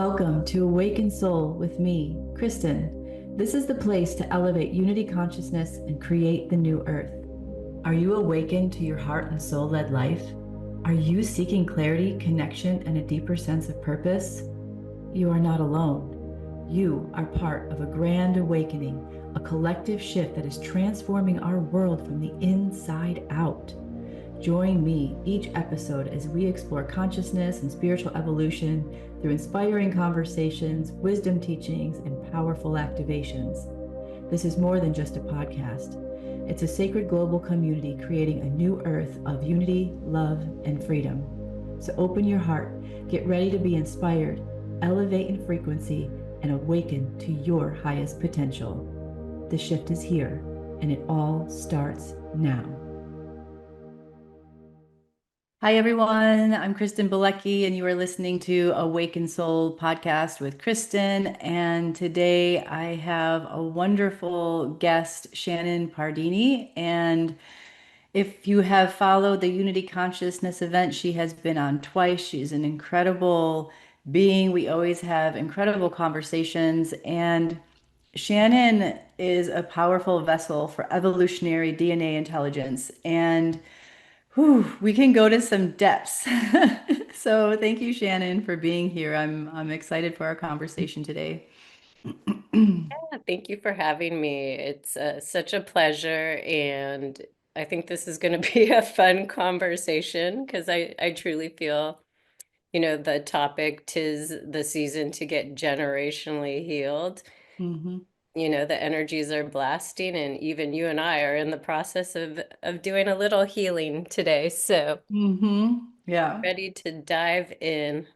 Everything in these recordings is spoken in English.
Welcome to Awakened Soul with me, Kristen. This is the place to elevate unity consciousness and create the new earth. Are you awakened to your heart and soul led life? Are you seeking clarity, connection, and a deeper sense of purpose? You are not alone. You are part of a grand awakening, a collective shift that is transforming our world from the inside out. Join me each episode as we explore consciousness and spiritual evolution through inspiring conversations, wisdom teachings, and powerful activations. This is more than just a podcast. It's a sacred global community creating a new earth of unity, love, and freedom. So open your heart, get ready to be inspired, elevate in frequency, and awaken to your highest potential. The shift is here, and it all starts now. Hi, everyone. I'm Kristen Bilecki, and you are listening to Awaken Soul podcast with Kristen. And today I have a wonderful guest, Shannon Pardini. And if you have followed the Unity Consciousness event, she has been on twice. She's an incredible being. We always have incredible conversations. And Shannon is a powerful vessel for evolutionary DNA intelligence. And we can go to some depths. So thank you, Shannon, for being here. I'm excited for our conversation today. Thank you for having me. It's such a pleasure, and I think this is going to be a fun conversation because I truly feel, the topic tis the season to get generationally healed. Hmm. The energies are blasting, and even you and I are in the process of doing a little healing today. So Yeah. ready to dive in.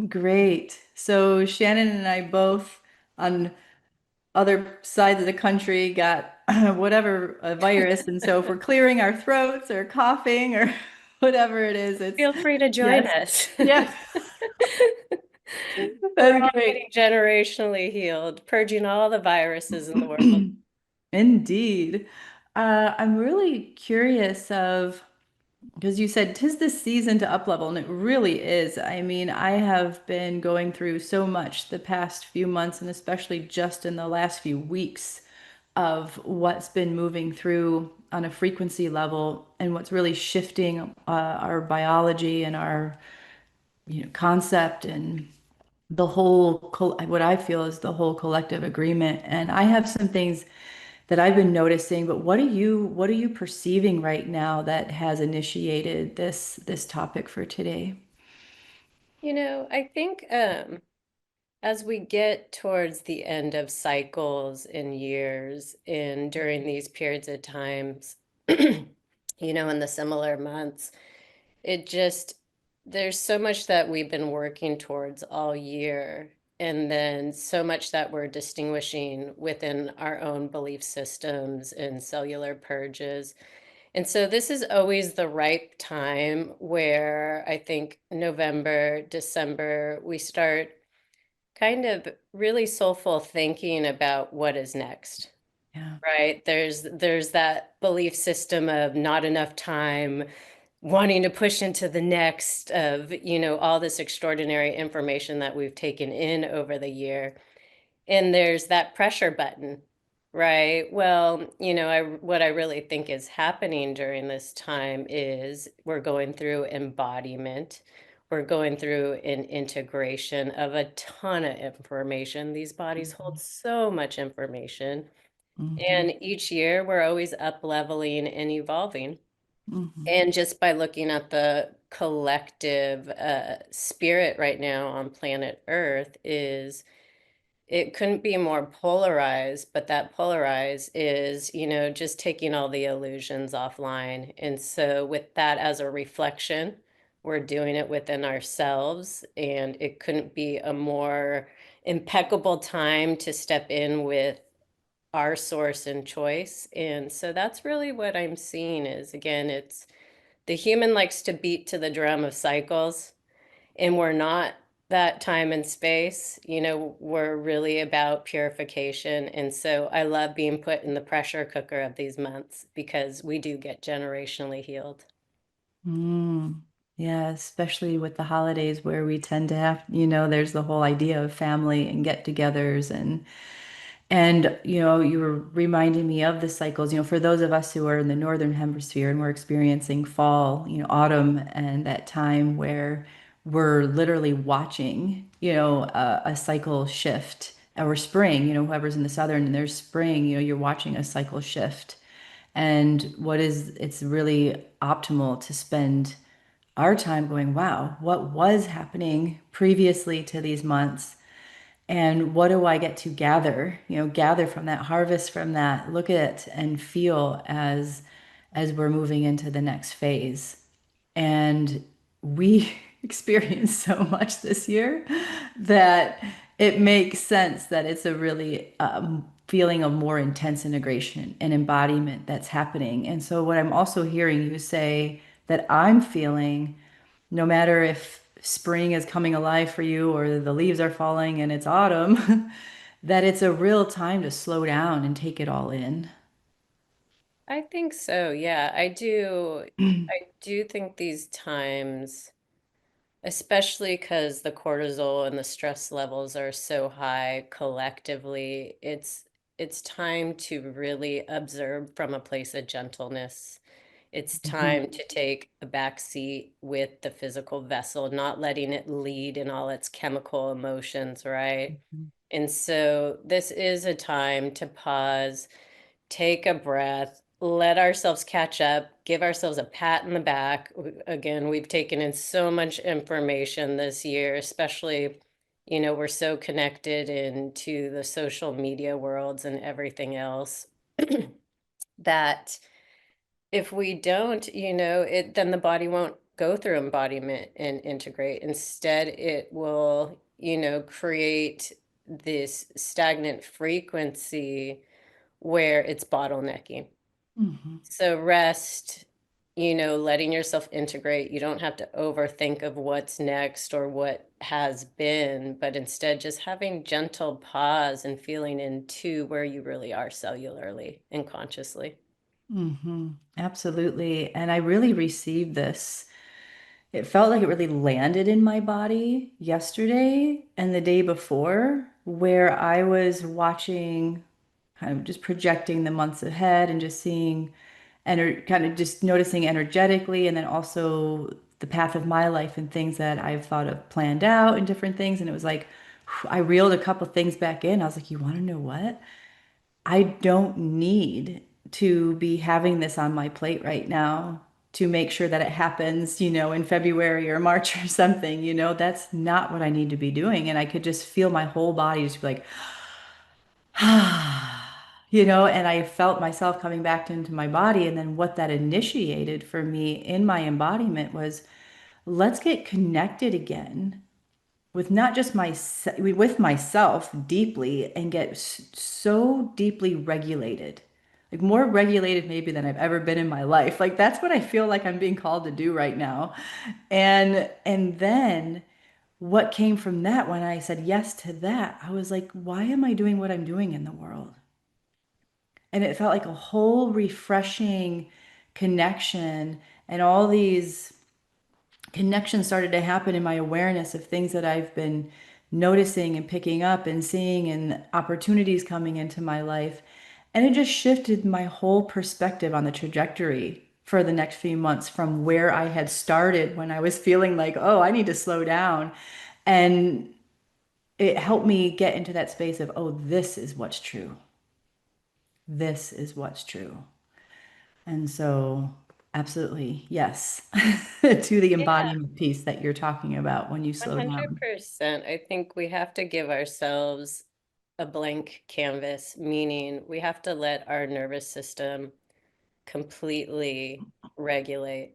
Great. So Shannon and I both on other sides of the country got whatever a virus. And so if we're clearing our throats or coughing or whatever it is, it's Feel free to join yes. us. Yes. We're That's all great. getting generationally healed, purging all the viruses in the world. Indeed. I'm really curious of because you said tis the season to up level, and it really is. I mean, I have been going through so much the past few months, and especially just in the last few weeks of what's been moving through on a frequency level and what's really shifting our biology and our concept and the whole what I feel is the whole collective agreement. And I have some things that I've been noticing, but what are you perceiving right now that has initiated this topic for today? I think as we get towards the end of cycles and years, and during these periods of times, in the similar months, it just, there's so much that we've been working towards all year, and then so much that we're distinguishing within our own belief systems and cellular purges. And so this is always the right time where I think November, December, we start kind of really soulful thinking about what is next. Yeah. Right? There's that belief system of not enough time, wanting to push into the next of, all this extraordinary information that we've taken in over the year. And there's that pressure button, right? Well, what I really think is happening during this time is we're going through embodiment. We're going through an integration of a ton of information. These bodies hold so much information. Hmm. And each year we're always up leveling and evolving. Hmm. And just by looking at the collective spirit right now on planet Earth is it couldn't be more polarized, but that polarized is, just taking all the illusions offline. And so, with that as a reflection, we're doing it within ourselves. And it couldn't be a more impeccable time to step in with our source and choice. And so, that's really what I'm seeing is again, it's the human likes to beat to the drum of cycles and we're not that time and space. We're really about purification. And so I love being put in the pressure cooker of these months because we do get generationally healed. Mm. Yeah, especially with the holidays where we tend to have, there's the whole idea of family and get-togethers and you were reminding me of the cycles, for those of us who are in the northern hemisphere and we're experiencing fall, autumn and that time where we're literally watching, a cycle shift or spring, whoever's in the southern and there's spring, you're watching a cycle shift. And it's really optimal to spend our time going, wow, what was happening previously to these months? And what do I get to gather from that, harvest from that, look at and feel as we're moving into the next phase. And we experienced so much this year that it makes sense that it's a really feeling of more intense integration and embodiment that's happening. And so, what I'm also hearing you say that I'm feeling, no matter if spring is coming alive for you or the leaves are falling and it's autumn, that it's a real time to slow down and take it all in. I think so. Yeah, I do. I do think these times, especially because the cortisol and the stress levels are so high collectively, it's time to really observe from a place of gentleness. It's Mhm. time to take a back seat with the physical vessel, not letting it lead in all its chemical emotions, right? Mhm. And so this is a time to pause, take a breath, let ourselves catch up, give ourselves a pat in the back. Again, we've taken in so much information this year, especially, we're so connected into the social media worlds and everything else that if we don't, then the body won't go through embodiment and integrate. Instead, it will, create this stagnant frequency where it's bottlenecking. Mhm. So rest, letting yourself integrate. You don't have to overthink of what's next or what has been, but instead just having gentle pause and feeling into where you really are cellularly and consciously. Absolutely. And I really received this. It felt like it really landed in my body yesterday and the day before, where I was watching, kind of just projecting the months ahead and just seeing, and kind of just noticing energetically, and then also the path of my life and things that I've thought of planned out and different things. And it was like, I reeled a couple things back in. I was like, you want to know what? I don't need to be having this on my plate right now to make sure that it happens, in February or March or something, that's not what I need to be doing. And I could just feel my whole body just be like, and I felt myself coming back into my body. And then what that initiated for me in my embodiment was, let's get connected again with not just my with myself deeply and get so deeply regulated, like more regulated maybe than I've ever been in my life. Like that's what I feel like I'm being called to do right now. And then what came from that, when I said yes to that, I was like, why am I doing what I'm doing in the world? And it felt like a whole refreshing connection, and all these connections started to happen in my awareness of things that I've been noticing and picking up and seeing, and opportunities coming into my life. And it just shifted my whole perspective on the trajectory for the next few months from where I had started when I was feeling like, oh, I need to slow down. And it helped me get into that space of, oh, this is what's true. This is what's true. And so, absolutely, yes, to the Yeah, embodiment piece that you're talking about when you slow down. 100%. I think we have to give ourselves a blank canvas, meaning we have to let our nervous system completely regulate.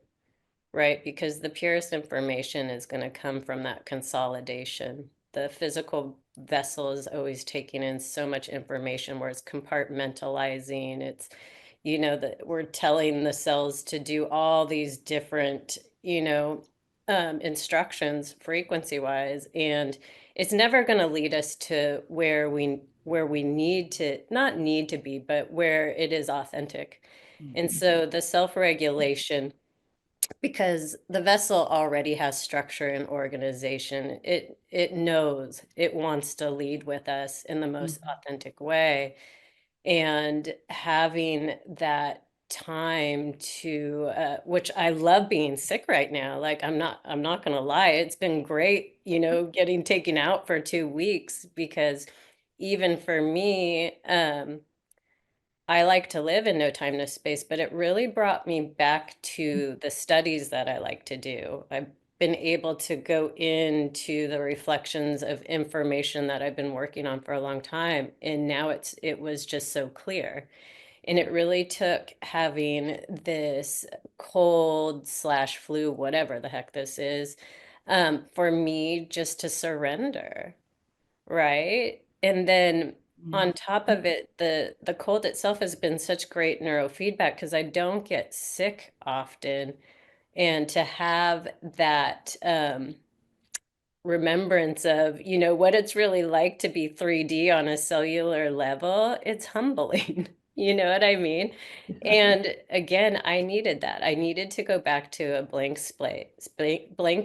Right, because the purest information is going to come from that consolidation. The physical vessel is always taking in so much information where it's compartmentalizing. It's, that we're telling the cells to do all these different, instructions frequency wise. And it's never going to lead us to where we need to not need to be, but where it is authentic. And Mhm. so the self-regulation because the vessel already has structure and organization. It knows it wants to lead with us in the most Mhm. authentic way. And having that time to which I love being sick right now. Like I'm not gonna lie, it's been great, getting taken out for 2 weeks, because even for me, I like to live in no time, no space, but it really brought me back to the studies that I like to do. I've been able to go into the reflections of information that I've been working on for a long time, and now it was just so clear. And it really took having this cold slash flu, whatever the heck this is, for me just to surrender. Right. And then on top Mhm. of it, the cold itself has been such great neurofeedback because I don't get sick often. And to have that remembrance of, what it's really like to be 3D on a cellular level, it's humbling. You know what I mean? Yeah. And again, I needed that. I needed to go back to a blank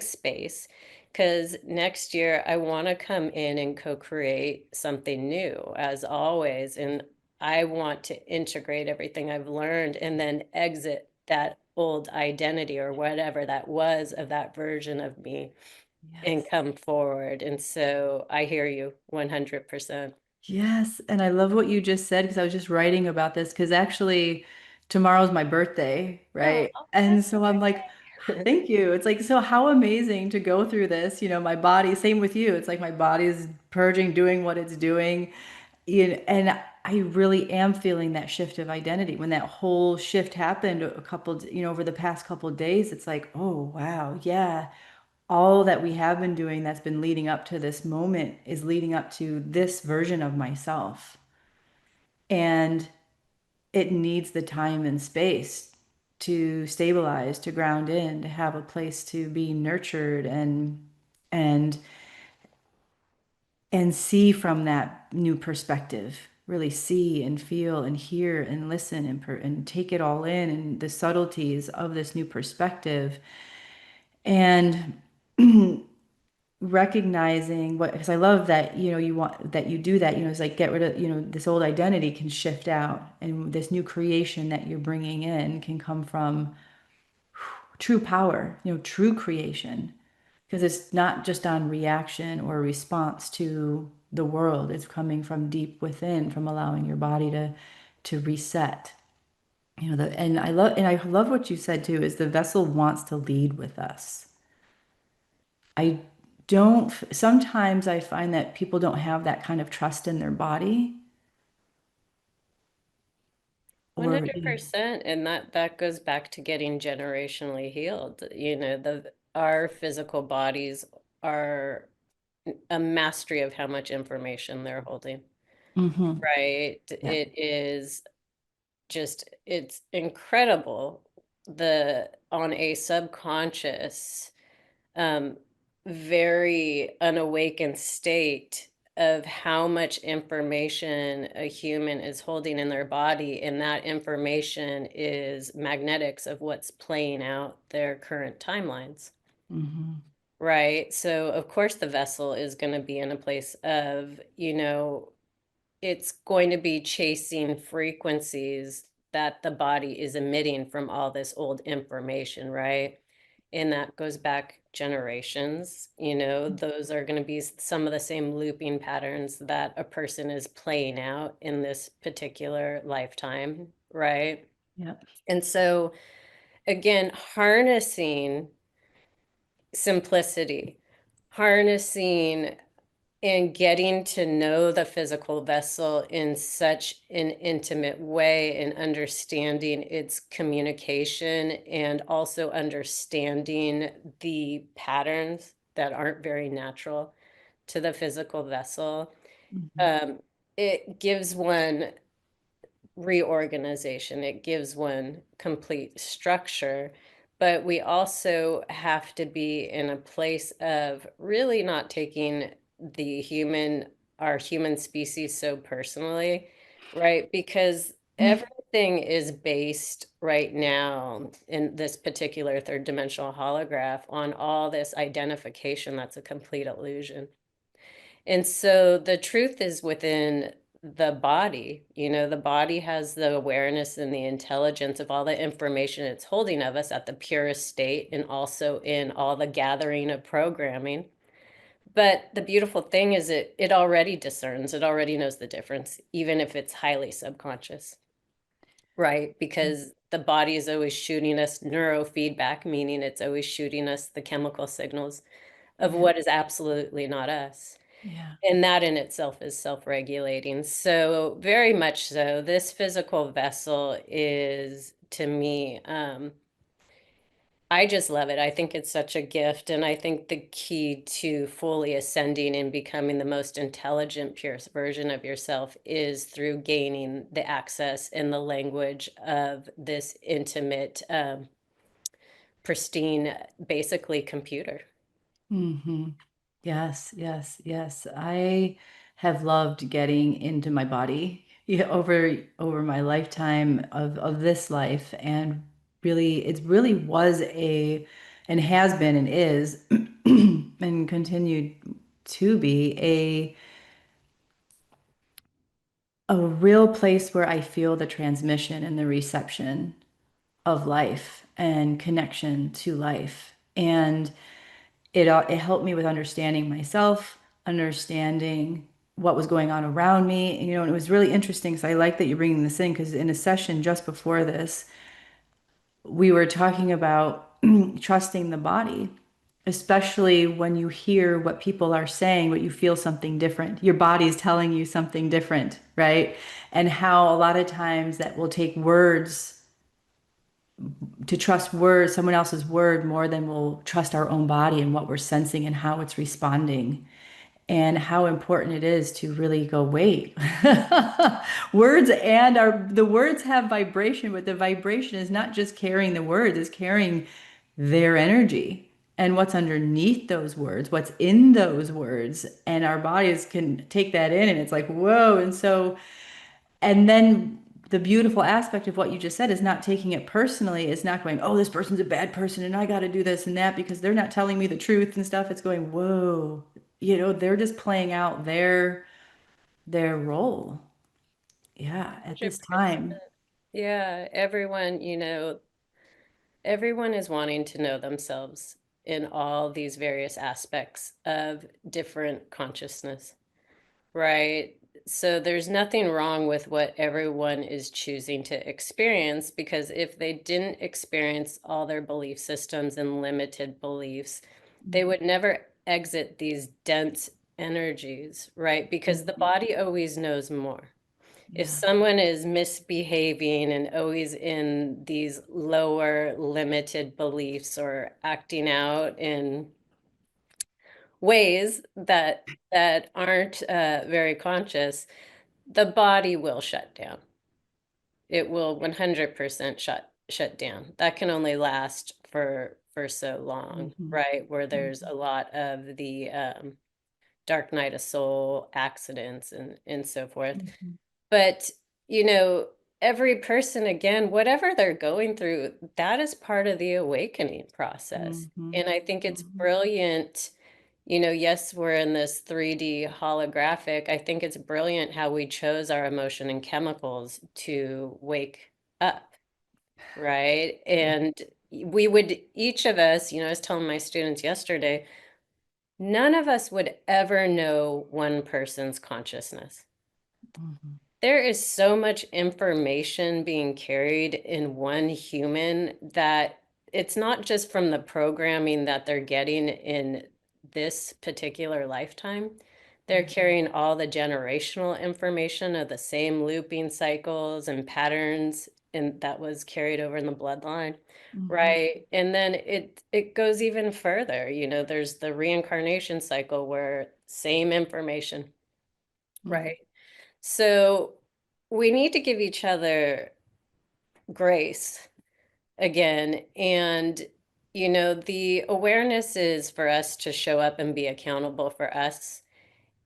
space, because next year I want to come in and co-create something new, as always. And I want to integrate everything I've learned and then exit that old identity or whatever that was of that version of me and Yes. come forward. And so I hear you 100%. Yes, and I love what you just said because I was just writing about this because actually tomorrow's my birthday, Oh, right? And happy so I'm like, birthday. thank you. It's like, so how amazing to go through this, my body, same with you. It's like my body's purging, doing what it's doing. And I really am feeling that shift of identity. When that whole shift happened a couple, over the past couple of days, it's like, oh, wow, yeah, all that we have been doing that's been leading up to this moment is leading up to this version of myself. And it needs the time and space to stabilize, to ground in, to have a place to be nurtured and and see from that new perspective. Really see and feel and hear and listen and take it all in and the subtleties of this new perspective. And recognizing what, because I love that, you want that you do that, it's like get rid of, this old identity can shift out and this new creation that you're bringing in can come from true power, true creation, because it's not just on reaction or response to the world. It's coming from deep within, from allowing your body to reset. And I love what you said too, is the vessel wants to lead with us. I don't, sometimes I find that people don't have that kind of trust in their body or, 100%. And that goes back to getting generationally healed. Our physical bodies are a mastery of how much information they're holding, hmm right? yeah. It's incredible, the on a subconscious, um, very unawakened state of how much information a human is holding in their body, and that information is magnetics of what's playing out their current timelines. hmm Right. So, of course, the vessel is going to be in a place of, it's going to be chasing frequencies that the body is emitting from all this old information, right? And that goes back generations. Those are going to be some of the same looping patterns that a person is playing out in this particular lifetime, right? yeah. And so, again, harnessing simplicity, harnessing and getting to know the physical vessel in such an intimate way, and understanding its communication, and also understanding the patterns that aren't very natural to the physical vessel. hmm Um, it gives one reorganization, it gives one complete structure, but we also have to be in a place of really not taking our human species so personally, right? Because everything everything is based right now in this particular third dimensional holograph on all this identification that's a complete illusion. And so the truth is within the body. The body has the awareness and the intelligence of all the information it's holding of us at the purest state and also in all the gathering of programming. But the beautiful thing is it already discerns, it already knows the difference, even if it's highly subconscious, right? Because the body is always shooting us neurofeedback, meaning it's always shooting us the chemical signals of Yeah. what is absolutely not us. Yeah. And that in itself is self-regulating. So very much so, this physical vessel is to me, I just love it. I think it's such a gift. And I think the key to fully ascending and becoming the most intelligent, purest version of yourself is through gaining the access and the language of this intimate, pristine, basically computer. Hmm. Yes, yes, yes. I have loved getting into my body, yeah, over my lifetime of this life, and really, it really was and has been and is and continued to be a real place where I feel the transmission and the reception of life and connection to life. And it helped me with understanding myself, understanding what was going on around me. And it was really interesting because I like that you're bringing this in because in a session just before this, we were talking about trusting the body, especially when you hear what people are saying, but you feel something different. Your body is telling you something different, right? And how a lot of times that will take words to trust words, someone else's word, more than we'll trust our own body and what we're sensing and how it's responding. And how important it is to really go, wait. Words and the words have vibration, but the vibration is not just carrying the words, it's carrying their energy and what's underneath those words, what's in those words. And our bodies can take that in and it's like, whoa. And then the beautiful aspect of what you just said is not taking it personally. It's not going, oh, this person's a bad person and I got to do this and that because they're not telling me the truth and stuff. It's going, whoa, they're just playing out their role. Yeah, at this 100%. time. Yeah, everyone is wanting to know themselves in all these various aspects of different consciousness, right? So there's nothing wrong with what everyone is choosing to experience because if they didn't experience all their belief systems and limited beliefs, they would never exit these dense energies, right? Because the Mhm. body always knows more. If Yeah. someone is misbehaving and always in these lower limited beliefs or acting out in ways that aren't very conscious, the body will shut down. It will 100% shut down. That can only last for so long, Mhm. right? Where there's Mhm. a lot of the dark night of soul accidents and so forth. Mhm. But, you know, every person, again, whatever they're going through, that is part of the awakening process. Mhm. And I think it's Mhm. brilliant. Yes, we're in this 3D holographic. I think it's brilliant how we chose our emotion and chemicals to wake up, right? Yeah. And we would, each of us, I was telling my students yesterday, none of us would ever know one person's consciousness. Mhm. There is so much information being carried in one human that it's not just from the programming that they're getting in this particular lifetime. They're Yeah. carrying all the generational information of the same looping cycles and patterns and that was carried over in the bloodline, Mhm. right? And then it goes even further. There's the reincarnation cycle where same information, Mhm. right? So we need to give each other grace again. And, the awareness is for us to show up and be accountable for us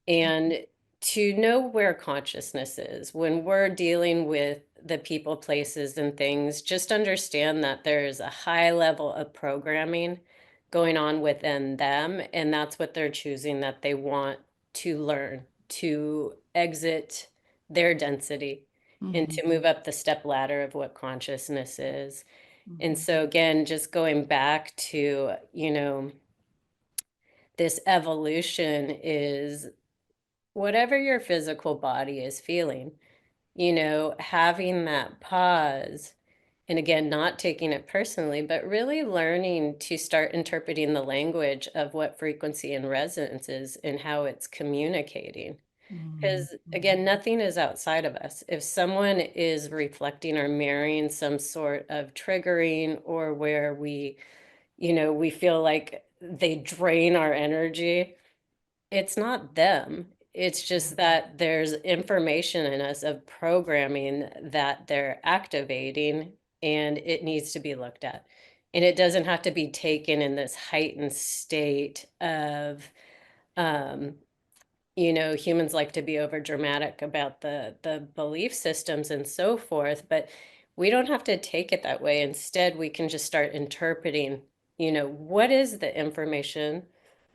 and to know where consciousness is when we're dealing with the people, places, and things, just understand that there's a high level of programming going on within them, and that's what they're choosing that they want to learn to exit their density and Mm-hmm. to move up the step ladder of what consciousness is. And Mm-hmm. so, again, just going back to, this evolution is whatever your physical body is feeling, having that pause. And again, not taking it personally, but really learning to start interpreting the language of what frequency and resonance is and how it's communicating. Because Mm-hmm. again, nothing is outside of us. If someone is reflecting or mirroring some sort of triggering or where we feel like they drain our energy, it's not them. It's just that there's information in us of programming that they're activating and it needs to be looked at. And it doesn't have to be taken in this heightened state of um, humans like to be over dramatic about the belief systems and so forth, but we don't have to take it that way. Instead, we can just start interpreting, what is the information?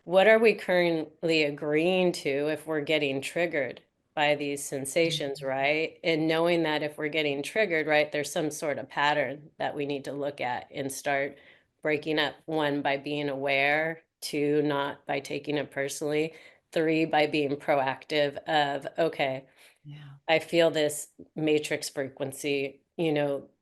What are we currently agreeing to if we're getting triggered by these sensations, right? And knowing that if we're getting triggered, right, there's some sort of pattern that we need to look at and start breaking up. One, by being aware. Two, not by taking it personally. Three, by being proactive of, okay, Yeah. I feel this matrix frequency,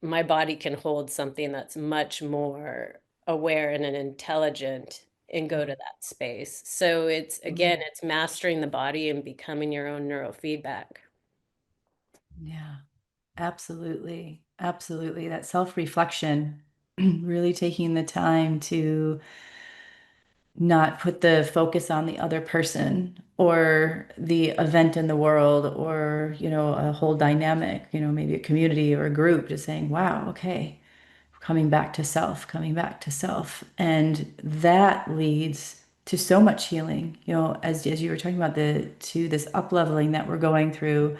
my body can hold something that's much more aware and an intelligent and go to that space. So it's again, Mm. it's mastering the body and becoming your own neurofeedback. Yeah. Absolutely. Absolutely. That self-reflection, really taking the time to not put the focus on the other person or the event in the world or, a whole dynamic, maybe a community or a group, just saying, wow, okay, coming back to self, coming back to self. And that leads to so much healing, as you were talking about this up leveling that we're going through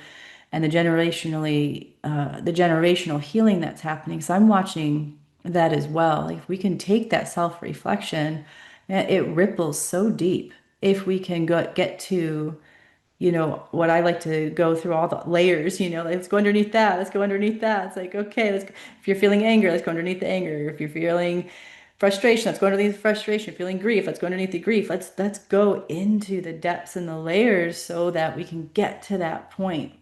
and the generational healing that's happening. So I'm watching that as well. Like if we can take that self-reflection, it ripples so deep. If we can get to, what I like to go through all the layers, let's go underneath that. Let's go underneath that. It's like, okay, if you're feeling anger, let's go underneath the anger. If you're feeling frustration, let's go underneath the frustration. Feeling grief, let's go underneath the grief. Let's go into the depths and the layers so that we can get to that point.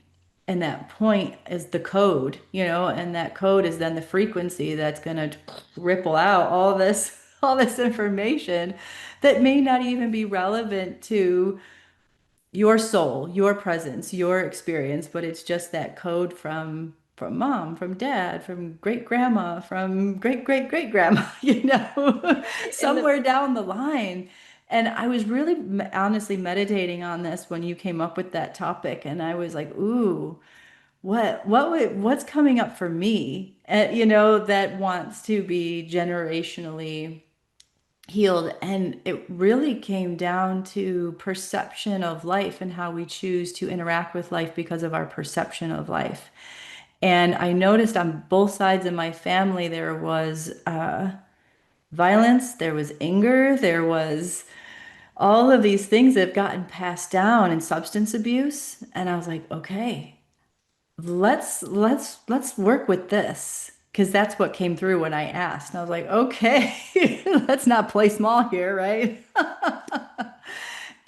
And that point is the code, and that code is then the frequency that's going to ripple out all this information that may not even be relevant to your soul, your presence, your experience, but it's just that code from mom, from dad, from great grandma, from great grandma, And the somewhere down the line. And I was really honestly meditating on this when you came up with that topic, and I was like, ooh, what's coming up for me, that wants to be generationally healed. And it really came down to perception of life and how we choose to interact with life because of our perception of life. And I noticed on both sides of my family, there was violence, there was anger, there was all of these things that have gotten passed down and substance abuse. And I was like, okay, let's work with this because that's what came through when I asked. And I was like, okay, let's not play small here, right?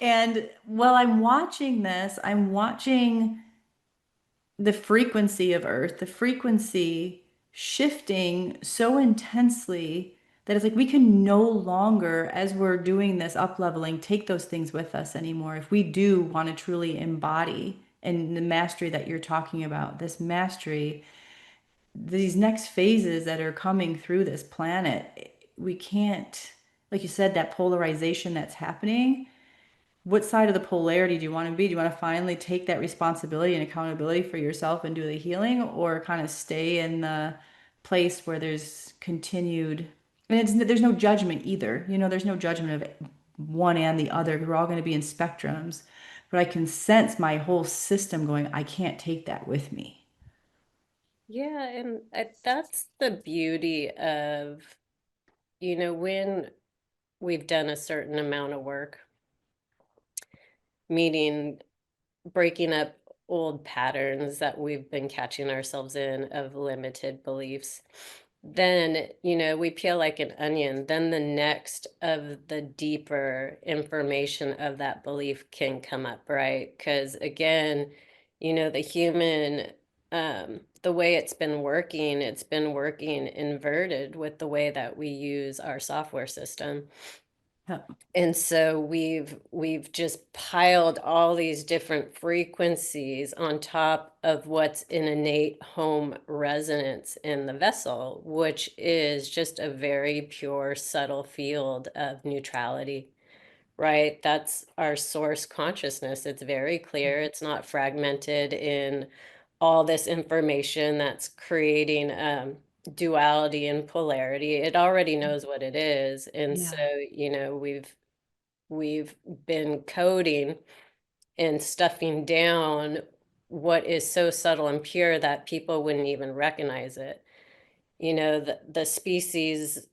And while I'm watching this, I'm watching the frequency of Earth, the frequency shifting so intensely that it's like we can no longer, as we're doing this up leveling, take those things with us anymore. If we do want to truly embody and the mastery that you're talking about, this mastery, these next phases that are coming through this planet, we can't, like you said, that polarization that's happening. What side of the polarity do you want to be? Do you want to finally take that responsibility and accountability for yourself and do the healing, or kind of stay in the place where there's continued, and there's no judgment either. There's no judgment of one and the other. We're all going to be in spectrums, but I can sense my whole system going, I can't take that with me. Yeah, and that's the beauty of, when we've done a certain amount of work, meaning breaking up old patterns that we've been catching ourselves in of limited beliefs. Then, we peel like an onion. Then the next of the deeper information of that belief can come up, right? Because again, the human, the way it's been working inverted with the way that we use our software system. Yeah. And so we've just piled all these different frequencies on top of what's an innate home resonance in the vessel, which is just a very pure, subtle field of neutrality, right? That's our source consciousness. It's very clear. It's not fragmented in all this information that's creating duality and polarity. It already knows what it is. And so, Yeah. we've been coding and stuffing down what is so subtle and pure that people wouldn't even recognize it. The species,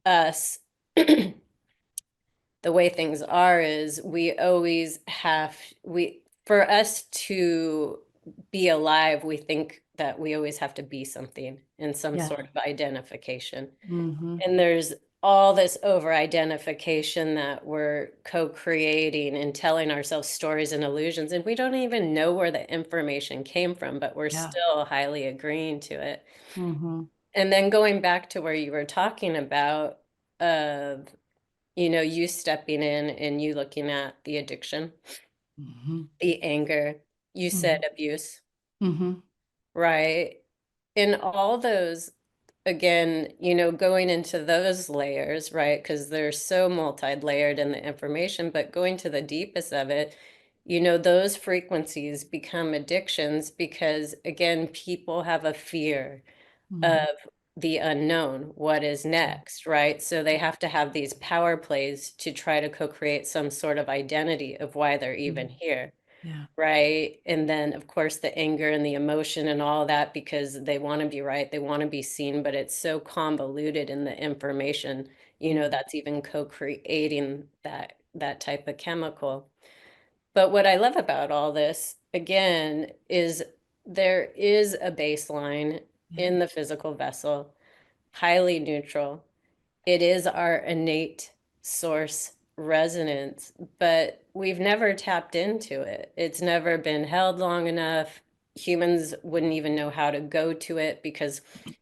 us, the way things are is we always have, for us to be alive, we think that we always have to be something in some Yeah. sort of identification. Mm-hmm. And there's all this over identification that we're co-creating and telling ourselves stories and illusions, and we don't even know where the information came from, but we're Yeah. still highly agreeing to it. Mm-hmm. And then going back to where you were talking about of you stepping in and you looking at the addiction, Mm-hmm. the anger, you said abuse, Mm-hmm. right? In all those, again, going into those layers, right? Because they're so multi-layered in the information, but going to the deepest of it, those frequencies become addictions because, again, people have a fear Mm-hmm. of the unknown, what is next, right? So they have to have these power plays to try to co-create some sort of identity of why they're even Mm-hmm. here. Yeah. Right. And then, of course, the anger and the emotion and all that because they want to be right. They want to be seen, but it's so convoluted in the information, Mm-hmm. that's even co-creating that type of chemical. But what I love about all this, again, is there is a baseline Yeah. in the physical vessel, highly neutral. It is our innate source resonance, but we've never tapped into it. It's never been held long enough. Humans wouldn't even know how to go to it because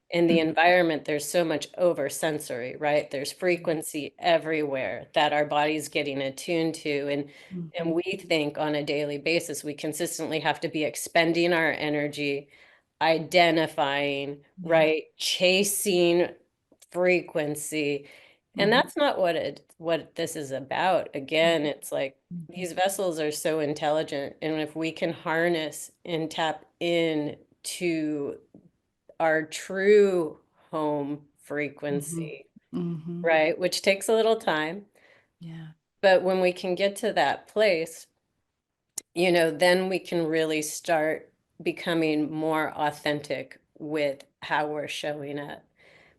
in the environment, there's so much over sensory, right? There's frequency everywhere that our body's getting attuned to. And Mm-hmm. we think on a daily basis, we consistently have to be expending our energy, identifying, Yeah. right? Chasing frequency. And Mm-hmm. that's not what this is about. Again, it's like Mm-hmm. these vessels are so intelligent, and if we can harness and tap in to our true home Mm-hmm. frequency, Mm-hmm. right? Which takes a little time, Yeah. but when we can get to that place, then we can really start becoming more authentic with how we're showing up.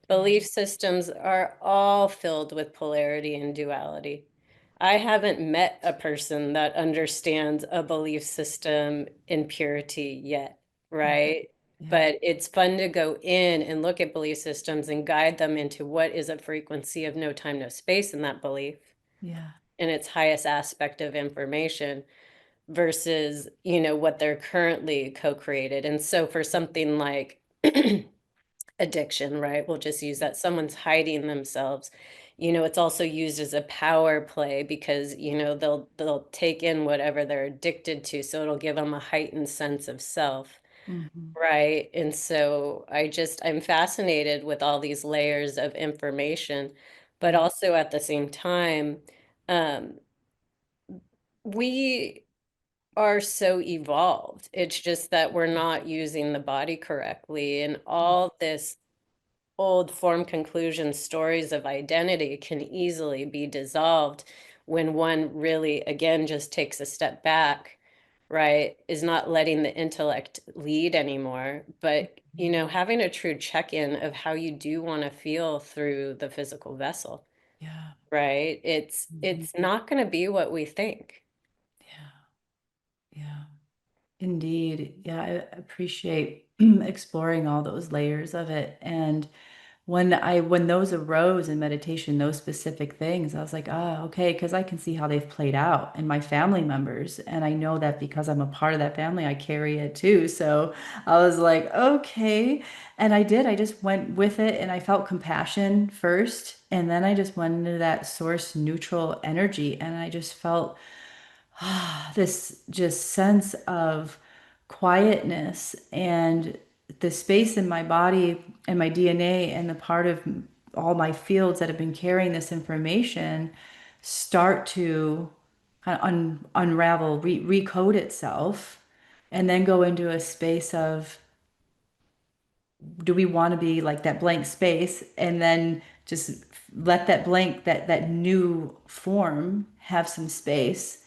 Yeah. Belief systems are all filled with polarity and duality. I haven't met a person that understands a belief system in purity yet, Mm-hmm. right? Yeah. But it's fun to go in and look at belief systems and guide them into what is a frequency of no time, no space in that belief Yeah. in its highest aspect of information versus, what they're currently co-created. And so for something like addiction, right? We'll just use that someone's hiding themselves. It's also used as a power play because, they'll take in whatever they're addicted to, so it'll give them a heightened sense of self, Mm-hmm. right? And so I'm fascinated with all these layers of information, but Yeah. also at the same time, um, we are so evolved. It's just that we're not using the body correctly, and all this old form conclusion stories of identity can easily be dissolved when one really, again, just takes a step back, right? Is not letting the intellect lead anymore, but having a true check-in of how you do want to feel through the physical vessel, Yeah. right? It's Mhm. it's not going to be what we think. Yeah. Yeah. Indeed. Yeah, I appreciate exploring all those layers of it. And when those arose in meditation, those specific things, I was like, ah, okay, because I can see how they've played out in my family members. And I know that because I'm a part of that family, I carry it too. So I was like, okay. And I did. I just went with it and I felt compassion first. And then I just went into that source neutral energy. And I just felt this just sense of quietness and the space in my body and my DNA and the part of all my fields that have been carrying this information start to kind of unravel, recode itself, and then go into a space of do we want to be like that blank space and then just let that blank that new form have some space.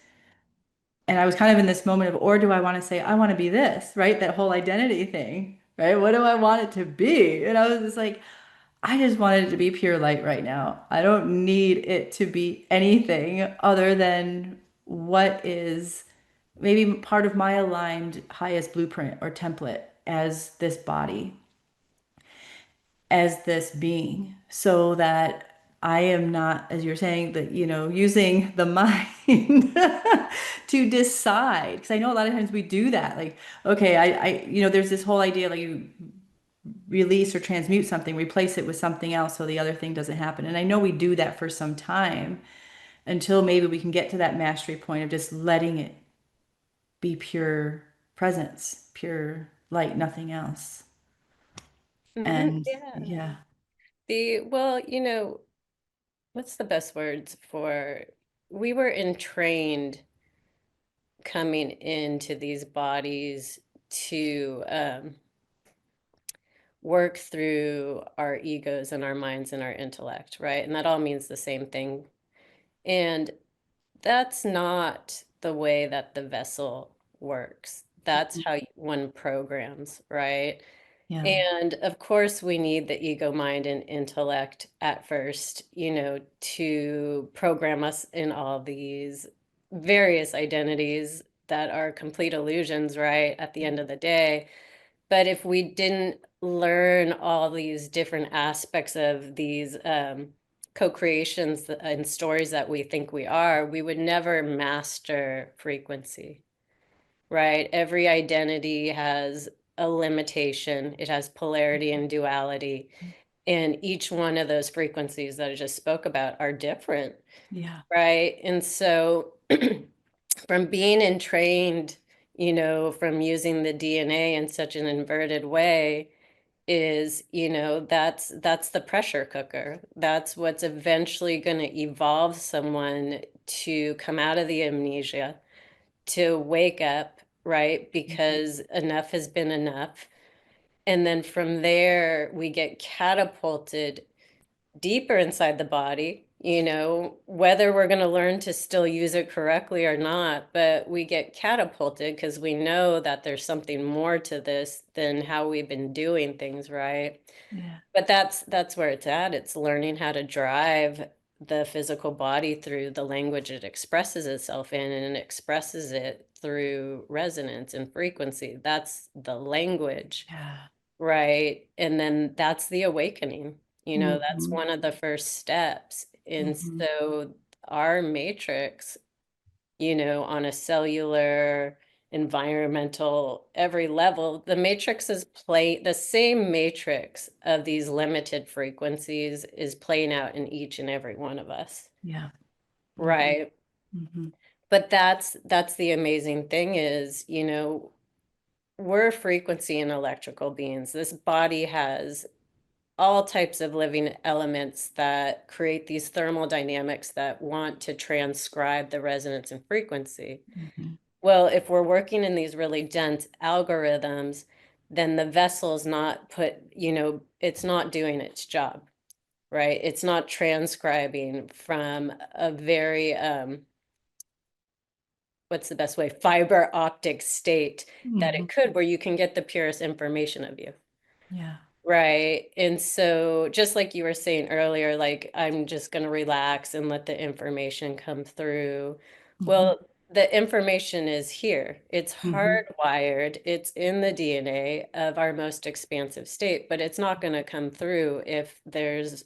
And I was kind of in this moment of, or do I want to say, I want to be this, right? That whole identity thing, right? What do I want it to be? And I was just like, I just wanted it to be pure light right now. I don't need it to be anything other than what is maybe part of my aligned highest blueprint or template as this body, as this being, so that I am not, as you're saying, that, using the mind to decide. Because I know a lot of times we do that. Like, okay, there's this whole idea like you release or transmute something, replace it with something else so the other thing doesn't happen. And I know we do that for some time until maybe we can get to that mastery point of just letting it be pure presence, pure light, nothing else. And Yeah. yeah. Well, what's the best words for we were entrained coming into these bodies to work through our egos and our minds and our intellect, right? And that all means the same thing. And that's not the way that the vessel works. That's how one programs, right? Yeah. And of course, we need the ego, mind, and intellect at first, to program us in all these various identities that are complete illusions, right? At the end of the day. But if we didn't learn all these different aspects of these co-creations and stories that we think we are, we would never master frequency, right? Every identity has a limitation, it has polarity and duality. And each one of those frequencies that I just spoke about are different, Yeah. right? And so from being entrained, from using the DNA in such an inverted way is, that's the pressure cooker. That's what's eventually going to evolve someone to come out of the amnesia, to wake up, right? Because enough has been enough. And then from there, we get catapulted deeper inside the body, whether we're going to learn to still use it correctly or not, but we get catapulted because we know that there's something more to this than how we've been doing things, right? Yeah. But that's where it's at. It's learning how to drive the physical body through the language it expresses itself in, and it expresses it through resonance and frequency. That's the language. Yeah. Right. And then that's the awakening. That's Hmm. one of the first steps. And Hmm. so our matrix, on a cellular, environmental, every level, the matrix is the same matrix of these limited frequencies is playing out in each and every one of us. Yeah. Hmm. Right. Hmm. But that's the amazing thing is, we're frequency and electrical beings. This body has all types of living elements that create these thermal dynamics that want to transcribe the resonance and frequency. Hmm. Well, if we're working in these really dense algorithms, then the vessel's not it's not doing its job, right? It's not transcribing from a very, what's the best way, fiber optic state that it Hmm. could, where you can get the purest information of you. Yeah. Right. And so, just like you were saying earlier, like, I'm just going to relax and let the information come through. Hmm. Well, the information is here. It's Hmm. hardwired, it's in the DNA of our most expansive state, but it's not going to come through if there's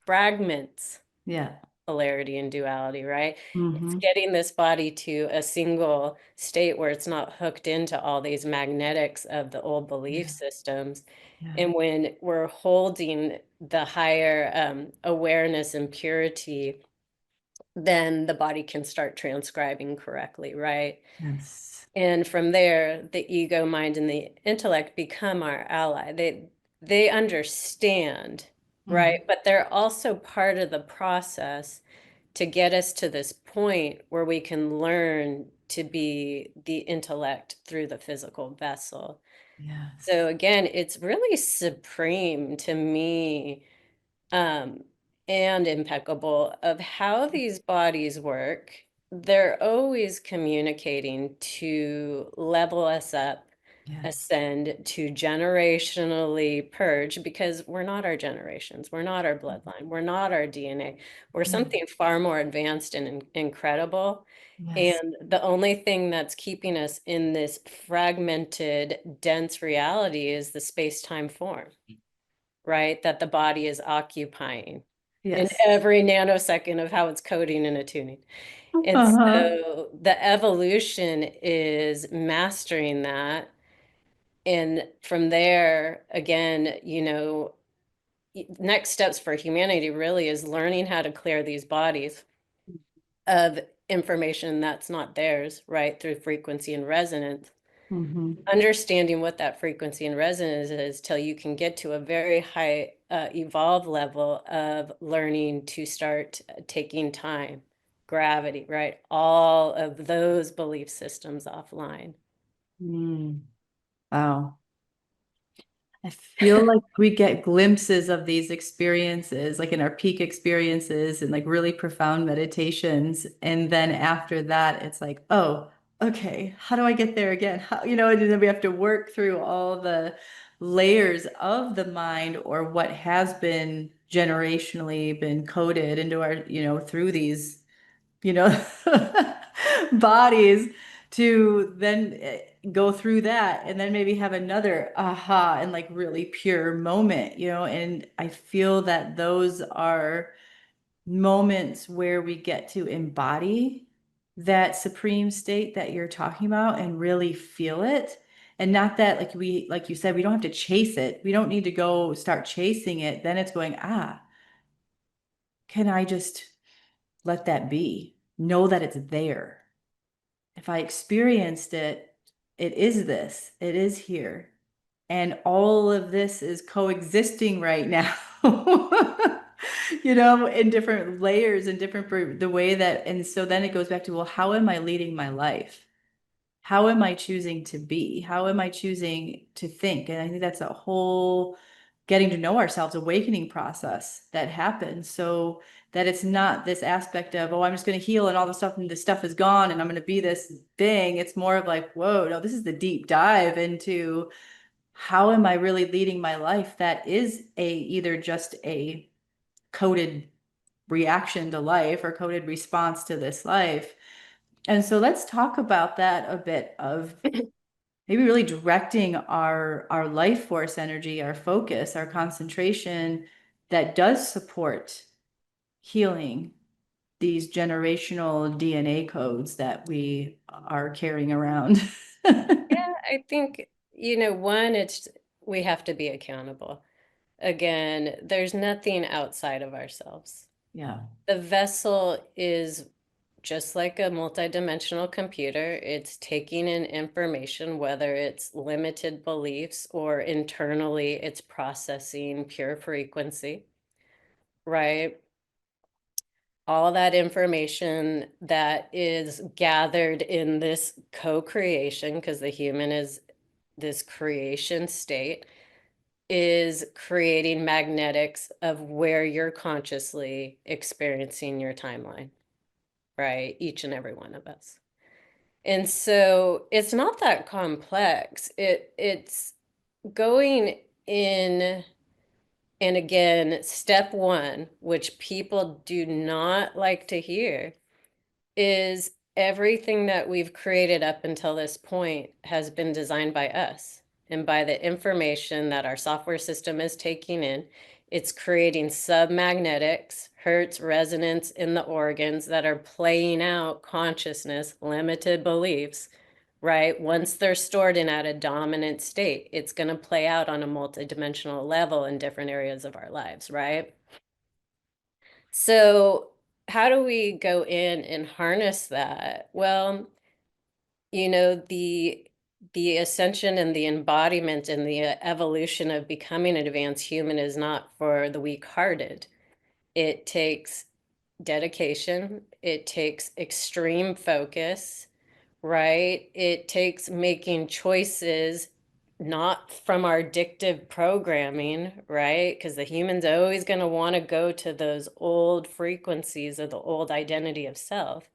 fragments, Yeah. polarity and duality, right? It's Hmm. getting this body to a single state where it's not hooked into all these magnetics of the old belief Yeah. systems. Yeah. And when we're holding the higher awareness and purity, then the body can start transcribing correctly, right? Yes. And from there, the ego, mind, and the intellect become our ally. They understand, Hmm. right? But they're also part of the process to get us to this point where we can learn to be the intellect through the physical vessel. So Yes. again, it's really supreme to me, um, and impeccable of how these bodies work. They're always communicating to level us up, Yes. ascend, to generationally purge, because we're not our generations, we're not our bloodline, we're not our DNA, we're Yeah. something far more advanced and incredible. Yes. And the only thing that's keeping us in this fragmented, dense reality is the space-time form, right? That the body is occupying in Yes. every nanosecond of how it's coding and attuning. And Uh-huh. so the evolution is mastering that. And from there, again, next steps for humanity really is learning how to clear these bodies of information that's not theirs, right? Through frequency and resonance, Hmm. understanding what that frequency and resonance is till you can get to a very high evolved level of learning to start taking time, gravity, right? All of those belief systems offline. Mm. Wow. I feel like we get glimpses of these experiences, like in our peak experiences and like really profound meditations. And then after that, it's like, oh, okay, how do I get there again? How, and then we have to work through all the layers of the mind or what has been generationally been coded into our, through these you know, bodies to then go through that and then maybe have another aha and like really pure moment, and I feel that those are moments where we get to embody that supreme state that you're talking about and really feel it. And not that like you said, we don't have to chase it. We don't need to go start chasing it. Then it's going, can I just let that be? Know that it's there. If I experienced it, it is this, it is here. And all of this is coexisting right now, in different layers and different the way that, and so then it goes back to, well, how am I leading my life? How am I choosing to be? How am I choosing to think? And I think that's a whole getting to know ourselves, awakening process that happens. So that it's not this aspect of, oh, I'm just going to heal and all the stuff and the stuff is gone and I'm going to be this thing. It's more of like, whoa, no, this is the deep dive into how am I really leading my life that is either just a coded reaction to life or coded response to this life. And so let's talk about that a bit of maybe really directing our life force energy, our focus, our concentration that does support healing these generational DNA codes that we are carrying around. Yeah, I think, one, it's we have to be accountable. Again, there's nothing outside of ourselves. Yeah. The vessel is just like a multidimensional computer. It's taking in information, whether it's limited beliefs or internally it's processing pure frequency, right? All that information that is gathered in this co-creation, because the human is this creation state, is creating magnetics of where you're consciously experiencing your timeline, right? Each and every one of us. And so it's not that complex. It's going. in, and again, step one, which people do not like to hear, is everything that we've created up until this point has been designed by us and by the information that our software system is taking in. It's creating submagnetics, hertz, resonance in the organs that are playing out consciousness, limited beliefs, right? Once they're stored in at a dominant state, it's going to play out on a multidimensional level in different areas of our lives, right? So, how do we go in and harness that? Well, you know, the ascension and the embodiment and the evolution of becoming an advanced human is not for the weak-hearted. It takes dedication, it takes extreme focus, right? It takes making choices not from our addictive programming, right? Because the human's always going to want to go to those old frequencies of the old identity of self.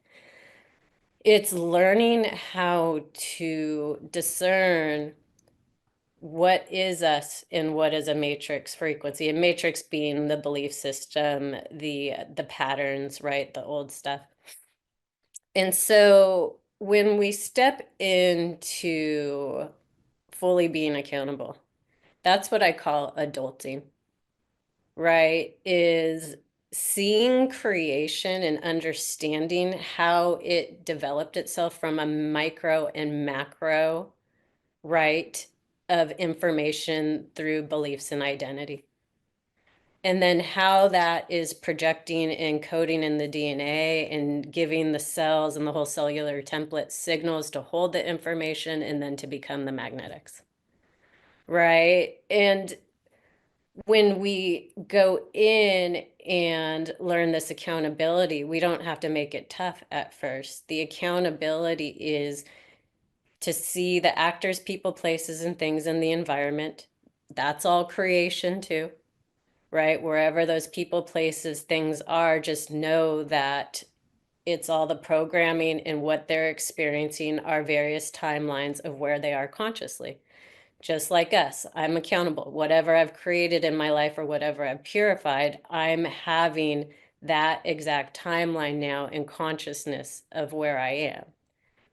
It's learning how to discern what is us and what is a matrix frequency. A matrix being the belief system, the patterns, right? The old stuff. And so when we step into fully being accountable, that's what I call adulting, right? Is seeing creation and understanding how it developed itself from a micro and macro, right, of information through beliefs and identity. And then how that is projecting and coding in the DNA and giving the cells and the whole cellular template signals to hold the information and then to become the magnetics. Right. And when we go in and learn this accountability, we don't have to make it tough at first. The accountability is to see the actors, people, places, and things in the environment. That's all creation too, right? Wherever those people, places, things are, just know that it's all the programming and what they're experiencing are various timelines of where they are consciously. Just like us, I'm accountable. Whatever I've created in my life or whatever I've purified, I'm having that exact timeline now in consciousness of where I am,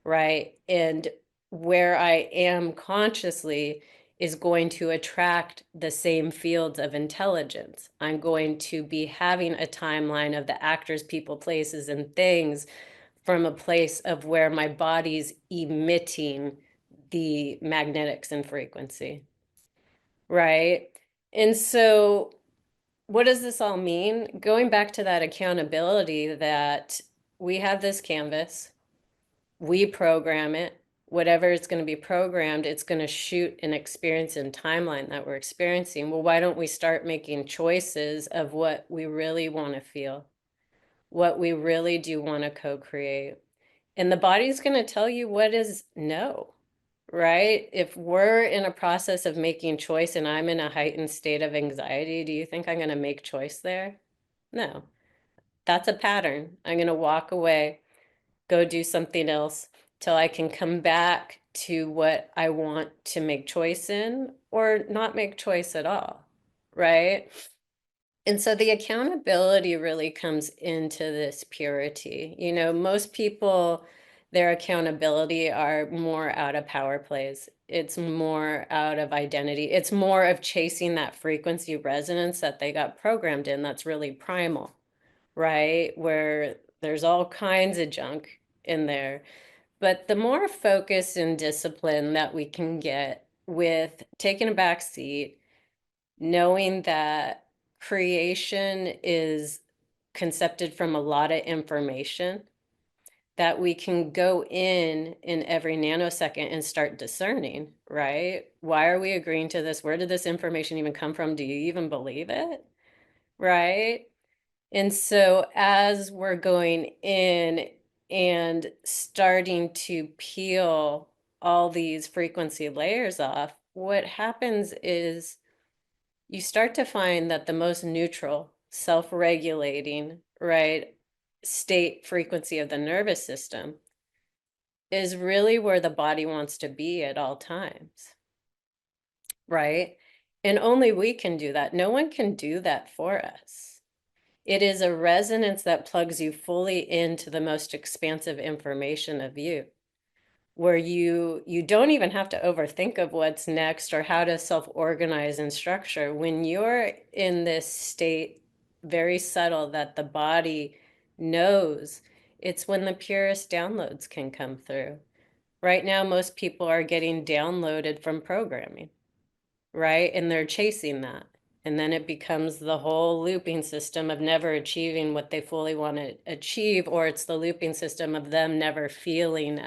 right? And where I am consciously is going to attract the same fields of intelligence. I'm going to be having a timeline of the actors, people, places, and things from a place of where my body's emitting the magnetics and frequency, right? And so, what does this all mean? Going back to that accountability, that we have this canvas, we program it, whatever it's going to be programmed, it's going to shoot an experience and timeline that we're experiencing. Well, why don't we start making choices of what we really want to feel, what we really do want to co-create? And the body's going to tell you what is no, right? If we're in a process of making choice and I'm in a heightened state of anxiety, do you think I'm going to make choice there? No, that's a pattern. I'm going to walk away, go do something else till I can come back to what I want to make choice in or not make choice at all, right? And so the accountability really comes into this purity. You know, most people, their accountability are more out of power plays. It's more out of identity. It's more of chasing that frequency resonance that they got programmed in that's really primal, right? Where there's all kinds of junk in there. But the more focus and discipline that we can get with taking a back seat, knowing that creation is concepted from a lot of information, that we can go in every nanosecond and start discerning, right? Why are we agreeing to this? Where did this information even come from? Do you even believe it? Right? And so as we're going in and starting to peel all these frequency layers off, what happens is you start to find that the most neutral, self-regulating, right, state frequency of the nervous system is really where the body wants to be at all times, right? And only we can do that. No one can do that for us. It is a resonance that plugs you fully into the most expansive information of you, where you don't even have to overthink of what's next or how to self-organize and structure. When you're in this state, very subtle, that the body knows, it's when the purest downloads can come through. Right now, most people are getting downloaded from programming, right? And they're chasing that. And then it becomes the whole looping system of never achieving what they fully want to achieve, or it's the looping system of them never feeling,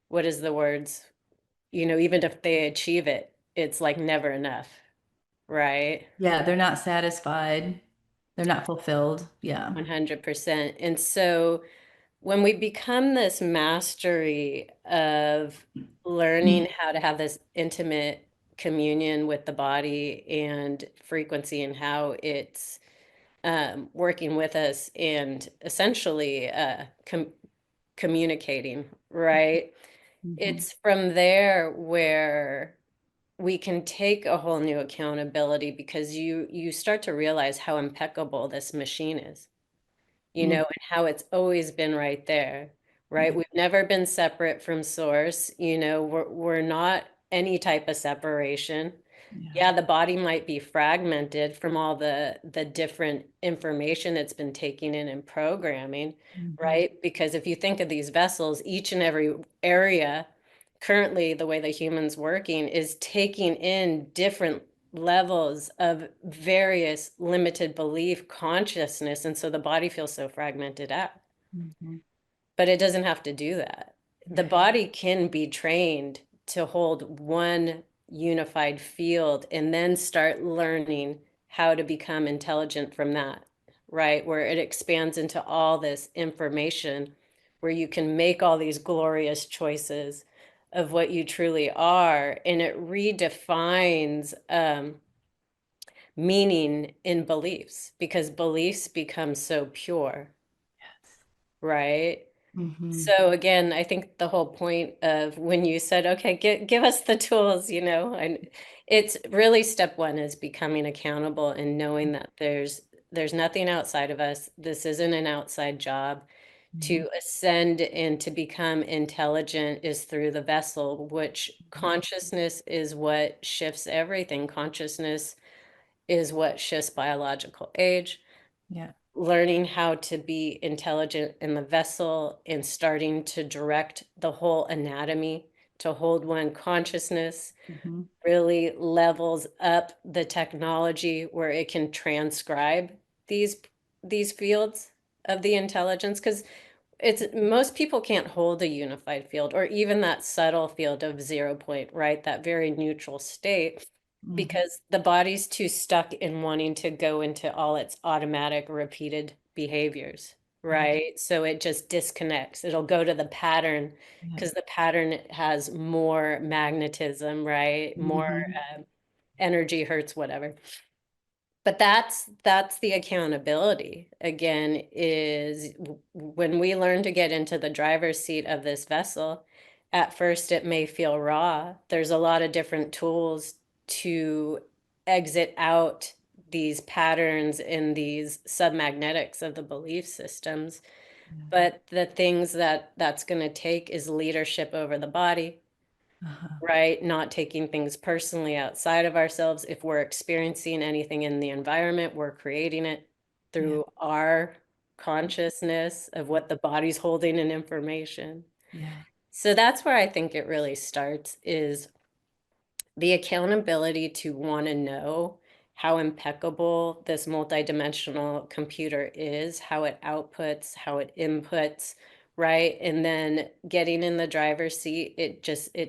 what is the words? Even if they achieve it, it's like never enough, right? Yeah, they're not satisfied. They're not fulfilled. Yeah. 100%. And so when we become this mastery of learning how to have this intimate communion with the body and frequency and how it's working with us and essentially communicating, right? Mhm. It's from there where we can take a whole new accountability, because you start to realize how impeccable this machine is, Mm. and how it's always been right there, right? Yeah. We've never been separate from source, we're not any type of separation. Yeah. Yeah, the body might be fragmented from all the different information it's been taking in and programming, Mhm. right? Because if you think of these vessels, each and every area, currently the way the human's working is taking in different levels of various limited belief consciousness, and so the body feels so fragmented out. Mhm. But it doesn't have to do that. The Right. body can be trained to hold one unified field and then start learning how to become intelligent from that, right? Where it expands into all this information, where you can make all these glorious choices of what you truly are. And it redefines meaning in beliefs, because beliefs become so pure, Yes. right? Mhm. So again, I think the whole point of when you said, okay, give us the tools, and it's really step one is becoming accountable and knowing that there's nothing outside of us. This isn't an outside job. Mhm. To ascend and to become intelligent is through the vessel, which consciousness is what shifts everything. Consciousness is what shifts biological age. Yeah. Learning how to be intelligent in the vessel and starting to direct the whole anatomy to hold one consciousness Mhm. really levels up the technology where it can transcribe these these fields of the intelligence, because it's most people can't hold a unified field or even that subtle field of 0 point, right? That very neutral state, Mhm. because the body's too stuck in wanting to go into all its automatic repeated behaviors, Yeah. right? So it just disconnects. It'll go to the pattern Yeah. because the pattern has more magnetism, right? More Mhm. energy, hertz, whatever. But that's the accountability again, is when we learn to get into the driver's seat of this vessel. At first it may feel raw. There's a lot of different tools to exit out these patterns and these submagnetics of the belief systems, Yeah. but the things that's going to take is leadership over the body, Uh-huh. right? Not taking things personally outside of ourselves. If we're experiencing anything in the environment, we're creating it Yeah. through our consciousness of what the body's holding in information. Yeah. So that's where I think it really starts, is the accountability to want to know how impeccable this multidimensional computer is, how it outputs, how it inputs, right? And then getting in the driver's seat, it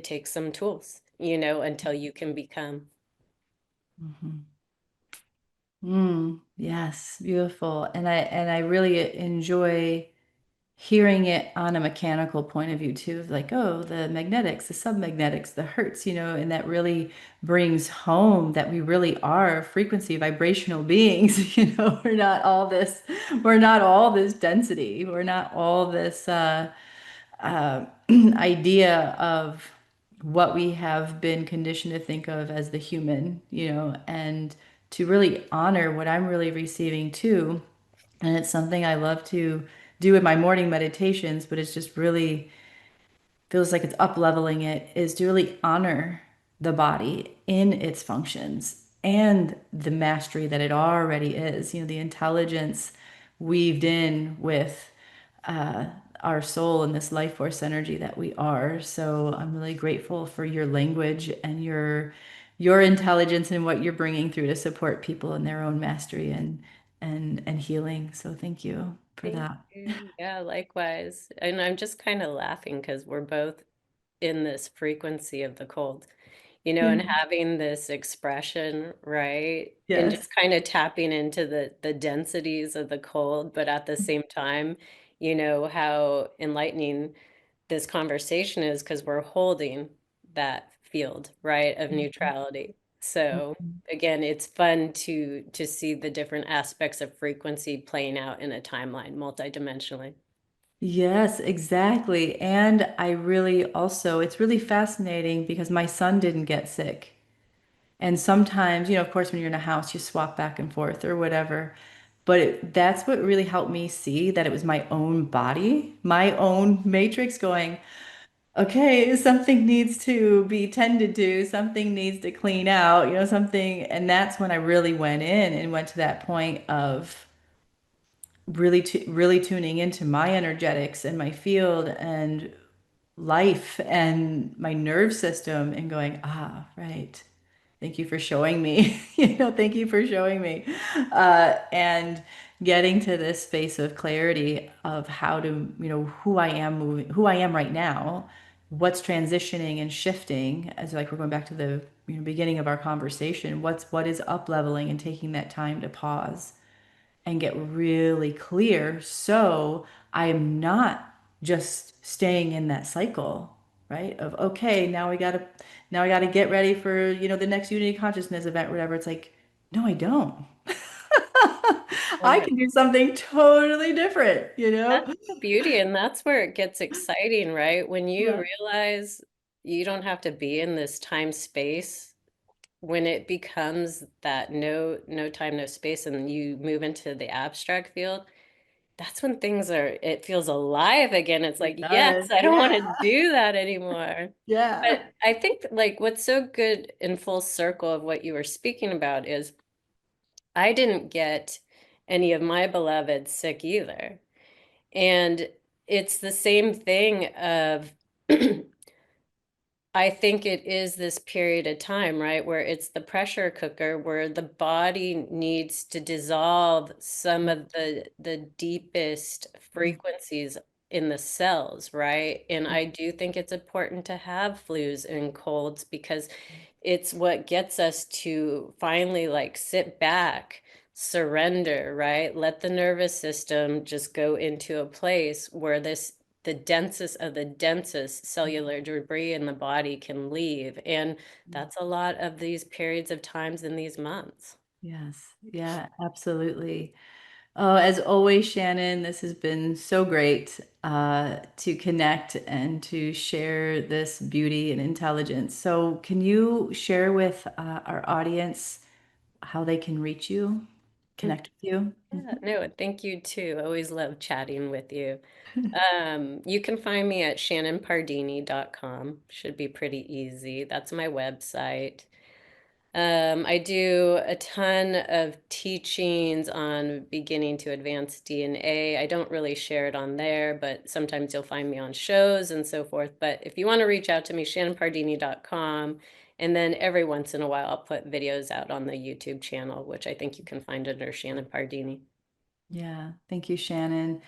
takes some tools, until you can become. Mhm. Yes, beautiful. And I really enjoy hearing it on a mechanical point of view too, of like, oh, the magnetics, the submagnetics, the hertz, and that really brings home that we really are frequency vibrational beings. We're not all this density. We're not all this uh idea of what we have been conditioned to think of as the human, and to really honor what I'm really receiving too. And it's something I love to do in my morning meditations, but it's just really feels like it's up leveling it, is to really honor the body in its functions and the mastery that it already is, the intelligence weaved in with uh, our soul and this life force energy that we are. So I'm really grateful for your language and your intelligence and what you're bringing through to support people in their own mastery and healing. So thank you for Thank that. you. Yeah, likewise. And I'm just kind of laughing because we're both in this frequency of the cold, Yeah. and having this expression, right? And Yes. just kind of tapping into the densities of the cold, but at the same time, how enlightening this conversation is because we're holding that field, right, of neutrality. So again, it's fun to see the different aspects of frequency playing out in a timeline multidimensionally. Yes, exactly. And I really also, it's really fascinating because my son didn't get sick. And sometimes, of course, when you're in a house, you swap back and forth or whatever. But that's what really helped me see that it was my own body, my own matrix going, okay, something needs to be tended to, something needs to clean out, something. And that's when I really went in and went to that point of really tuning into my energetics and my field and life and my nerve system and going, right. Thank you for showing me, thank you for showing me. And getting to this space of clarity of how to, who I am moving, who I am right now, what's transitioning and shifting, as like we're going back to the beginning of our conversation, what is up leveling and taking that time to pause and get really clear so I am not just staying in that cycle, right? Of okay, now I gotta get ready for, the next Unity Consciousness event, whatever. It's like, no, I don't. I Yeah. can do something totally different, you That's know? the beauty, and that's where it gets exciting, right? When you Yeah. realize you don't have to be in this time space, when it becomes that no time, no space, and you move into the abstract field, that's when it feels alive again. It's like, It does. yes, I don't want Yeah. to do that anymore. Yeah. But I think like what's so good in full circle of what you were speaking about is I didn't get any of my beloveds sick either. And it's the same thing of I think it is this period of time, right, where it's the pressure cooker where the body needs to dissolve some of the deepest frequencies in the cells, right? And I do think it's important to have flus and colds because it's what gets us to finally like sit back, surrender, right? Let the nervous system just go into a place where the densest of the densest cellular debris in the body can leave. And that's a lot of these periods of times in these months. Yes. Yeah, absolutely. Oh, as always, Shannon, this has been so great to connect and to share this beauty and intelligence. So, can you share with our audience how they can reach you, connect with you? Yeah, no, thank you too. I always love chatting with you. You can find me at shannonpardini.com. Should be pretty easy. That's my website. I do a ton of teachings on beginning to advanced DNA. I don't really share it on there, but sometimes you'll find me on shows and so forth. But if you want to reach out to me, shannonpardini.com. And then every once in a while, I'll put videos out on the YouTube channel, which I think you can find under Shannon Pardini. Yeah, thank you, Shannon.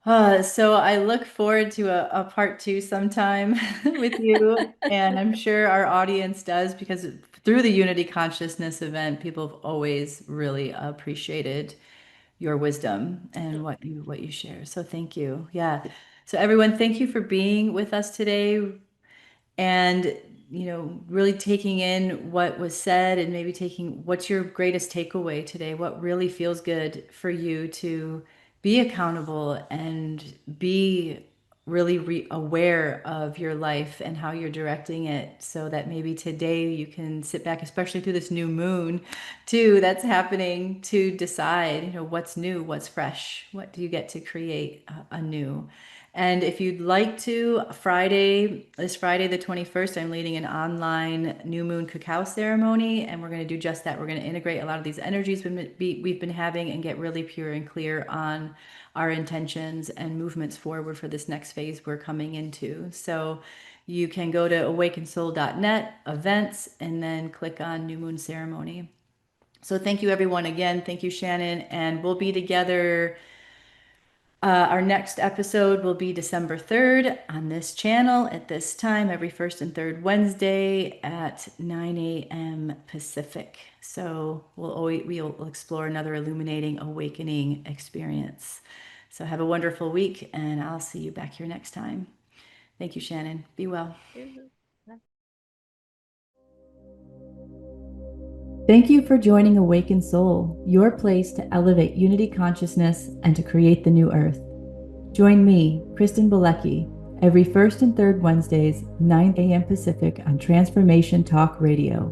So I look forward to a part two sometime with you, and I'm sure our audience does because through the Unity Consciousness event, people have always really appreciated your wisdom and what you share. So thank you. Yeah. So everyone, thank you for being with us today and really taking in what was said and maybe taking what's your greatest takeaway today, what really feels good for you to be accountable and be really aware of your life and how you're directing it, so that maybe today you can sit back, especially through this new moon too that's happening, to decide, what's new, what's fresh, what do you get to create anew. And if you'd like to, this Friday, the 21st, I'm leading an online new moon cacao ceremony, and we're going to do just that. We're going to integrate a lot of these energies we've been having and get really pure and clear on our intentions and movements forward for this next phase we're coming into. So you can go to awakensoul.net, events, and then click on new moon ceremony. So thank you, everyone, again. Thank you, Shannon. And we'll be together. Our next episode will be December 3rd on this channel at this time, every first and third Wednesday at 9 a.m. Pacific. So we'll explore another illuminating, awakening experience. So have a wonderful week, and I'll see you back here next time. Thank you, Shannon. Be well. Thank you for joining Awakened Soul, your place to elevate unity consciousness and to create the new earth. Join me, Kristen Bilecki, every first and third Wednesdays, 9 a.m. Pacific on Transformation Talk Radio.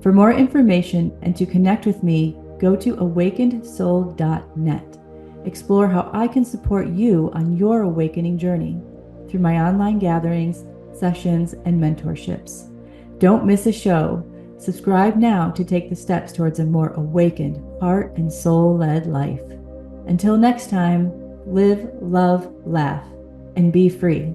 For more information and to connect with me, go to awakenedsoul.net. Explore how I can support you on your awakening journey through my online gatherings, sessions, and mentorships. Don't miss a show. Subscribe now to take the steps towards a more awakened, heart and soul-led life. Until next time, live, love, laugh, and be free.